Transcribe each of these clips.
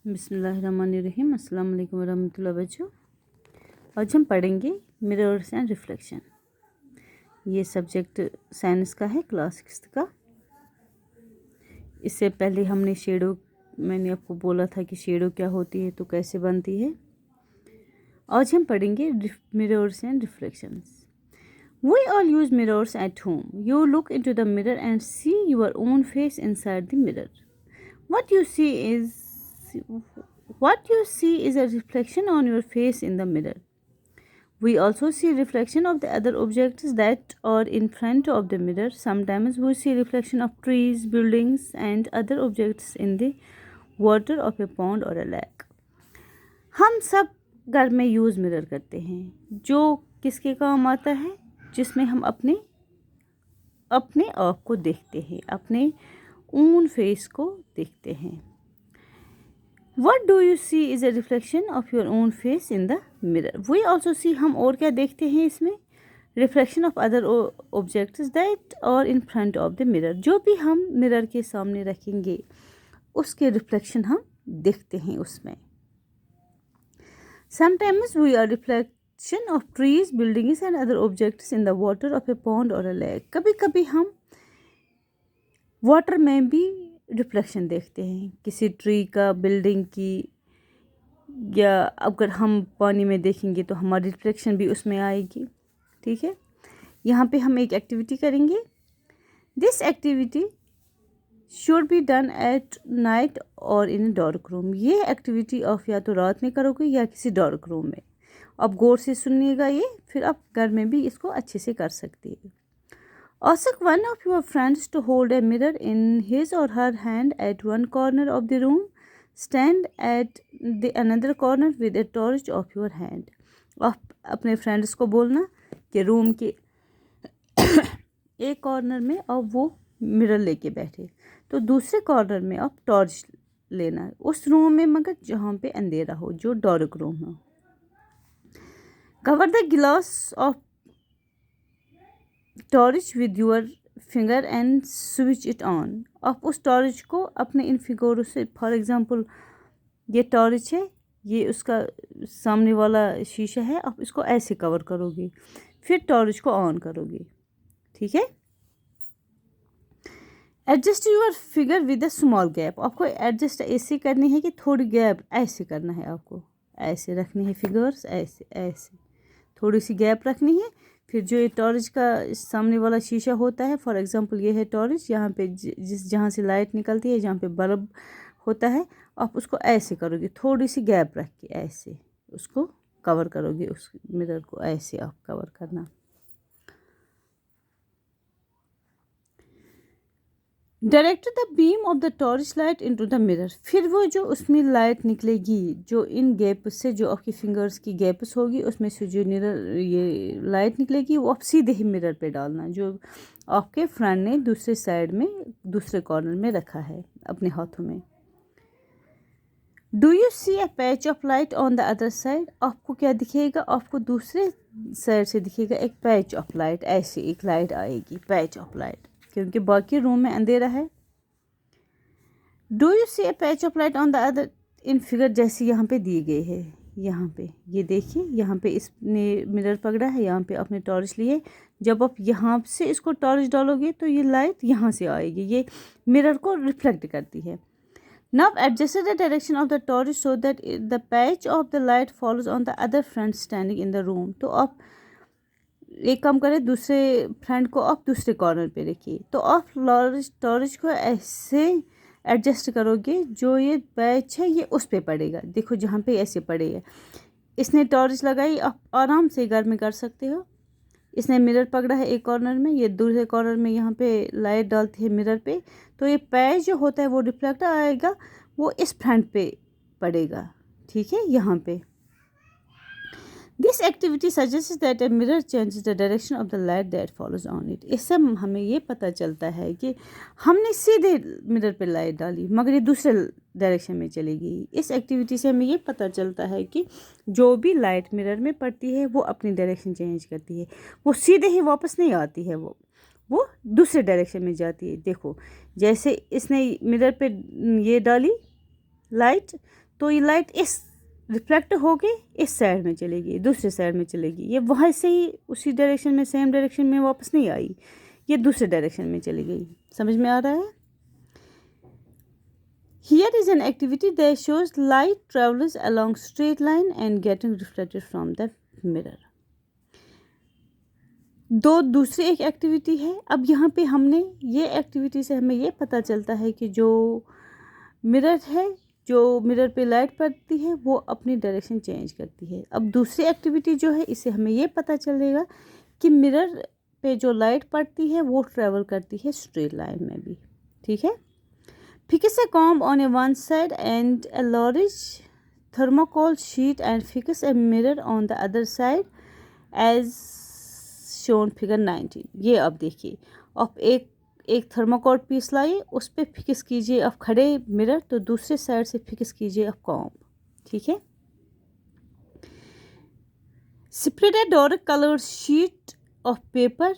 बिस्मिल्लाहिर्रहमानिर्रहीम। अस्सलाम वालेकुम वरहमतुल्लाह। बच्चों, आज हम पढ़ेंगे मिरर्स एंड रिफ्लेक्शन। ये सब्जेक्ट साइंस का है, क्लास 6 का। इससे पहले हमने मैंने आपको बोला था कि शेडो क्या होती है तो कैसे बनती है। आज हम पढ़ेंगे mirrors and reflections. We all use mirrors at home. You look into the mirror and see your own face inside the mirror. What you see is a reflection on your face in the mirror. We also see reflection of the other objects that are in front of the mirror. Sometimes we see reflection of trees, buildings and other objects in the water of a pond or a lake. हम सब घर में use mirror करते हैं, जो किसके काम आता है, जिसमें हम अपने आप को देखते हैं, अपने ओन फेस को देखते हैं। What do you see is a reflection of your own face in the mirror. We also see, हम और क्या देखते हैं इसमें, reflection of other objects that are in front of the mirror. जो भी हम मिरर के सामने रखेंगे उसके रिफ्लेक्शन हम देखते हैं उसमें। Sometimes we are reflection of trees, buildings and other objects in the water of a pond or a lake. कभी कभी हम वाटर में भी रिफ्लेक्शन देखते हैं, किसी ट्री का, बिल्डिंग की, या अगर हम पानी में देखेंगे तो हमारी रिफ्लेक्शन भी उसमें आएगी। ठीक है, यहाँ पे हम एक एक्टिविटी करेंगे। This activity should be done at night और इन डार्क रूम। ये एक्टिविटी आप या तो रात में करोगे या किसी डार्क रूम में। आप गौर से सुनिएगा ये, फिर आप घर में भी इसको अच्छे से कर सकते हैं। Ask one of your friends to hold a mirror in his or her hand at one corner of the room. Stand at the another corner with a torch of your hand. आप अपने friends को बोलना कि room के एक corner में अब वो मिरर लेके बैठे, तो दूसरे कॉर्नर में आप टॉर्च लेना, उस रूम में मगर जहाँ पे अंधेरा हो, जो डार्क रूम हो। Cover the glass of torch with your finger and switch it on. आप उस टॉर्च को अपने इन फिगरों से, फॉर एग्जांपल ये टॉर्च है, ये उसका सामने वाला शीशा है, आप इसको ऐसे कवर करोगे, फिर टॉर्च को ऑन करोगे। ठीक है। Adjust your figure with a small gap. आपको एडजस्ट ऐसे करनी है कि थोड़ी गैप ऐसे करना है, आपको ऐसे रखनी है फिगर्स, ऐसे ऐसे थोड़ी सी गैप रखनी है। फिर जो ये टॉर्च का सामने वाला शीशा होता है, फॉर एग्जांपल ये है टॉर्च, यहाँ पे जहाँ से लाइट निकलती है, जहाँ पे बल्ब होता है, आप उसको ऐसे करोगे, थोड़ी सी गैप रख के ऐसे उसको कवर करोगे, उस मिरर को ऐसे आप कवर करना। Direct the beam of the torch light into the mirror. फिर वो जो उसमें लाइट निकलेगी, जो इन गैप से, जो आपकी फिंगर्स की गैप्स होगी, उसमें से जो मिरर ये लाइट निकलेगी, वो आप सीधे ही मिरर पे डालना, जो आपके फ्रेंड ने दूसरे साइड में, दूसरे कॉर्नर में रखा है अपने हाथों में। Do you see a patch of light on the other side. आपको क्या दिखेगा, आपको दूसरे साइड से दिखेगा एक पैच ऑफ लाइट, ऐसे एक लाइट आएगी, पैच ऑफ लाइट, क्योंकि बाकी रूम में अंधेरा है। Do you see a patch of light on the other in figure, जैसे यहाँ पे दिए गए है, यहाँ पे ये देखिए, यहाँ पे इसने मिरर पकड़ा है, यहाँ पे आपने टॉर्च लिए, जब आप यहाँ से इसको टॉर्च डालोगे तो ये लाइट यहाँ से आएगी, ये मिरर को रिफ्लेक्ट करती है। Now adjust the direction of the torch so that the patch of the light falls on the other friend standing in the room. तो आप एक काम करें, दूसरे फ्रेंड को आप दूसरे कॉर्नर पे रखिए, तो आप टॉर्च को ऐसे एडजस्ट करोगे, जो ये पैच है ये उस पे पड़ेगा। देखो जहाँ पे ऐसे पड़ेगा, इसने टॉर्च लगाई, आप आराम से घर में कर सकते हो। इसने मिरर पकड़ा है एक कॉर्नर में, ये दूसरे कॉर्नर में यहाँ पे लाइट डालती है मिरर पे, तो ये पैच जो होता है वो रिफ्लेक्ट आएगा, वो इस फ्रंट पे पड़ेगा। ठीक है, यहाँ पे। This activity suggest that a mirror changes the direction of the light that follows on it. इससे हमें ये पता चलता है कि हमने सीधे मिरर पे लाइट डाली मगर ये दूसरे डायरेक्शन में चली गई। इस एक्टिविटी से हमें ये पता चलता है कि जो भी लाइट मिरर में पड़ती है वो अपनी डायरेक्शन चेंज करती है, वो सीधे ही वापस नहीं आती है, वो दूसरे डायरेक्शन में जाती है। देखो जैसे इसने मिरर पे ये डाली लाइट, तो ये लाइट इस रिफ्लेक्ट होके इस साइड में चलेगी, दूसरे साइड में चलेगी। ये वहाँ से ही उसी डायरेक्शन में, सेम डायरेक्शन में वापस नहीं आई, ये दूसरे डायरेक्शन में चली गई। समझ में आ रहा है? Here is an activity that shows light travels along straight line and getting reflected from the mirror. दूसरी एक एक्टिविटी है। अब यहाँ पे हमने ये एक्टिविटी से हमें ये पता चलता है कि जो मिरर है, जो मिरर पे लाइट पड़ती है वो अपनी डायरेक्शन चेंज करती है। अब दूसरी एक्टिविटी जो है, इससे हमें ये पता चलेगा कि मिरर पे जो लाइट पड़ती है वो ट्रेवल करती है स्ट्रेट लाइन में भी। ठीक है। Fix a comb on a one side and a large thermocol sheet and fix a mirror on the other side as shown figure 19। ये अब देखिए, अब एक थर्मोकोल पीस लाइए, उस पर फिक्स कीजिए अब खड़े मिरर, तो दूसरे साइड से फिक्स कीजिए अब कॉम्ब। ठीक है। Spread a dark colored sheet of paper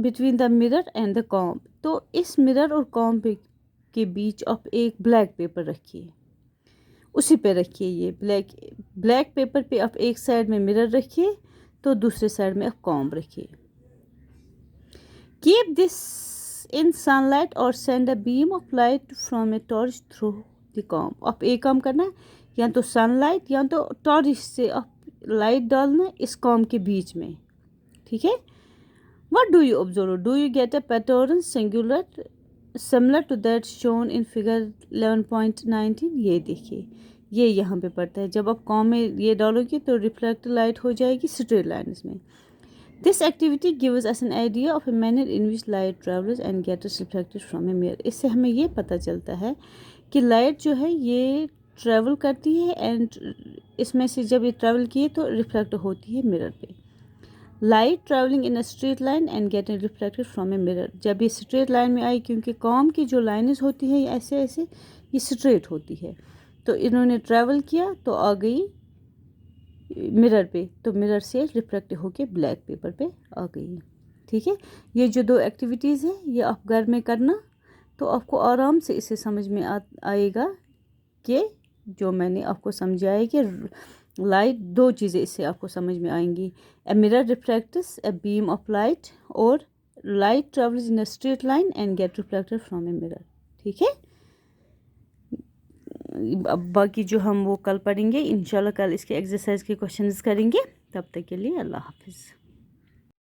between the mirror and the comb। तो इस मिरर और कॉम्ब के बीच आप एक ब्लैक पेपर रखिए, उसी पे रखिए। ये ब्लैक पेपर पे आप एक साइड में मिरर रखिए, तो दूसरे साइड में आप कॉम्ब रखिए। कीप दिस इन सनलाइट और send a beam of light from a torch through the comb. आप एक काम करना, या तो सनलाइट या तो टॉर्च से आप लाइट डालना इस कॉम्ब के बीच में। ठीक है। What do you observe? Do you get a pattern singular similar to that shown in figure 11.19। ये देखिए, ये यहाँ पे पड़ता है। जब आप कॉम में ये डालोगे तो रिफ्लेक्ट लाइट हो जाएगी स्ट्रेट लाइन में। This activity gives us an idea of a manner in which light travels and gets reflected from a mirror. इससे हमें ये पता चलता है कि लाइट जो है ये ट्रेवल करती है एंड इसमें से जब ये ट्रेवल किए तो रिफ्लेक्ट होती है मिरर पे। Light travelling in a straight line and getting reflected from a mirror. जब ये स्ट्रेट लाइन में आई, क्योंकि कॉम की जो लाइनें होती हैं ऐसे ऐसे, ये स्ट्रेट होती है, तो इन्होंने ट्रैवल किया तो आ गई मिरर पे, तो मिरर से रिफ्लेक्ट होके ब्लैक पेपर पे आ गई। ठीक है। ये जो दो एक्टिविटीज़ हैं ये आप घर में करना, तो आपको आराम से इसे समझ में आएगा कि जो मैंने आपको समझाया कि लाइट, दो चीज़ें इससे आपको समझ में आएंगी। A mirror reflects a beam of light, और light travels in a straight line and get reflected from a mirror. ठीक है। अब बाकी जो हम वो कल पढ़ेंगे इंशाल्लाह। कल इसके एक्सरसाइज के क्वेश्चंस करेंगे। तब तक के लिए अल्लाह हाफिज़।